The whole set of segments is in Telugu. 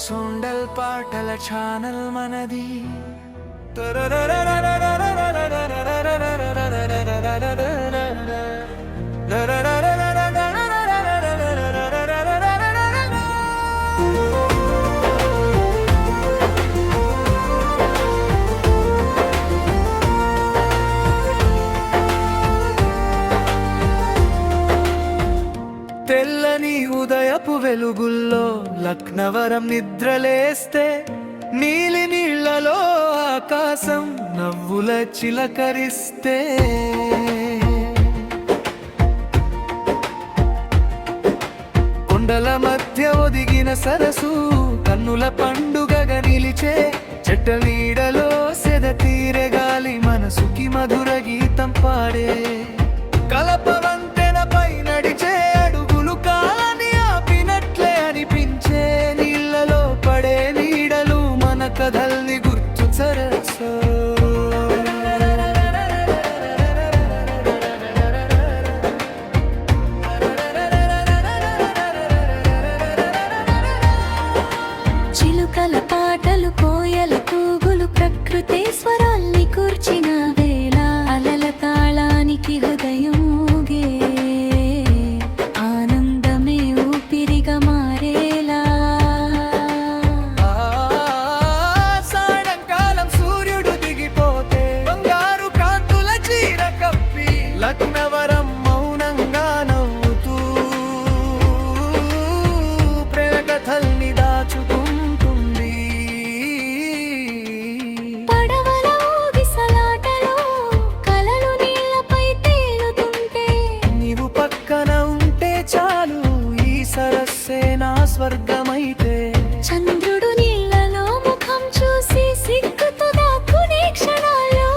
సొండల్ పాటల ఛానల్ మనది. తెల్లని ఉదయపు వెలుగుల్లో లక్నవరం నిద్రలేస్తే, నీలి నీళ్లలో ఆకాశం నవ్వుల చిలకరిస్తే, కొండల మధ్య ఒదిగిన సరసు కన్నుల పండుగగా నిలిచే, చెట్ట నీడలో సెద తీరే గాలి మనసుకి మధుర గీతం పాడే, కలపవంతెనపై నడిచే అడుగులు కాలని ఆపినట్లే అనిపించే, నీళ్లలో పడే నీడలు మన కథల్ని గుర్తు సరసో. చిలుకల పాటలు, కోయల కూగులు, ప్రకృతి స్వరాల్ని కూర్చిన వేళ, అలల తాళానికి హృదయం ఊగే, ఆనందమే ఊపిరిగా మారేలా. సాయంకాలం సూర్యుడు దిగిపోతే బంగారు కాంతుల చీర కప్పి, లక్నవరం మౌనంగా నవ్వుతూ ప్రేమ కథల్ని దాచుకుంటుంది. పడవల ఊగిసలాటలో కలలు నీళ్లపై తేలుతుంటే, నీవు పక్కన ఉంటే చాలు ఈ సరస్సే నా స్వర్గమైతే. చంద్రుడు నీళ్లలో ముఖం చూసి సిగ్గుతో దాక్కునే క్షణాల్లో,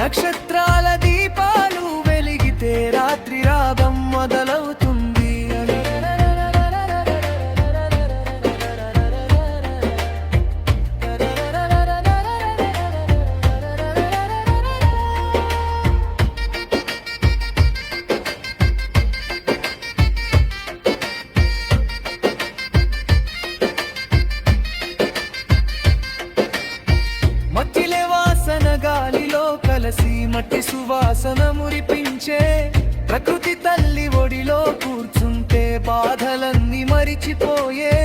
నక్షత్రాల దీపాలు వెలిగితే రాత్రి రాగం మొదలవుతుంది. మట్టిలే వాసన గాలిలో కలసి మట్టి సువాసన మురిపించే, ప్రకృతి తల్లి ఒడిలో కూర్చుంటే బాధలన్నీ మరిచిపోయే,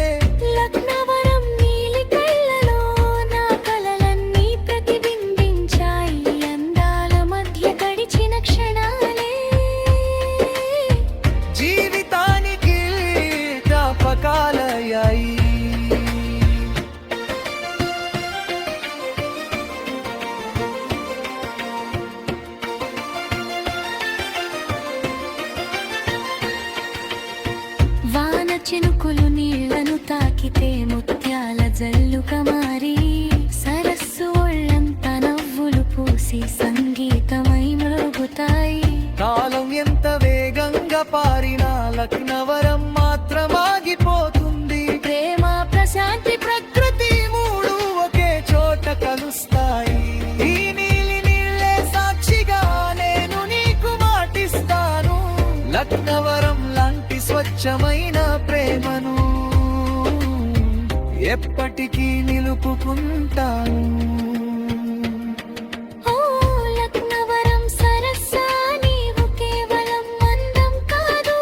లక్నవరం నీలి కళ్ళలో నా కలలన్నీ ప్రతిబింబించాయి, అందాల మధ్య గడిచిన క్షణాలే జీవితానికి జ్ఞాపకాలయ్యాయి. వాన చినుకులు నీళ్లను తాకితే ముత్యాల జల్లుగా మారి, సరస్సు ఒళ్ళంతా నవ్వులు పూసి సంగీతమై మ్రోగుతాయి. కాలం ఎంత వేగంగా పారినా లక్నవరం మాత్రం ఆగిపోతుంది. ప్రేమ, ప్రశాంతి, ప్రకృతి మూడు ఒకే చోట కలుస్తాయి. ఈ నీలి నీళ్ళే సాక్షిగా నేను నీకు మాటిస్తాను, లక్నవరం లాంటి స్వచ్ఛమైన ప్రేమను ఎప్పటికీ నిలుపుకుంటాను. ఓ లక్నవరం సరస్సా, నీవు కేవలం అందం కాదు,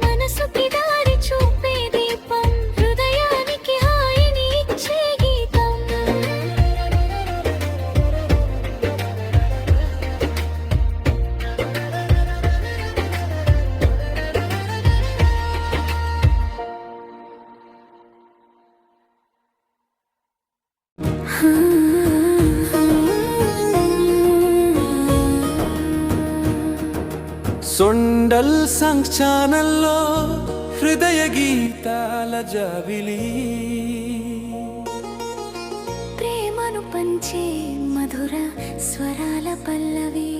మనసుకి దారి చూపే దీపం, హృదయానికి హాయిని ఇచ్చే గీతం. సొండల్ సంగ్ ఛానల్లో హృదయ గీతాల జాబిలి, ప్రేమను పంచే మధుర స్వరాల పల్లవి.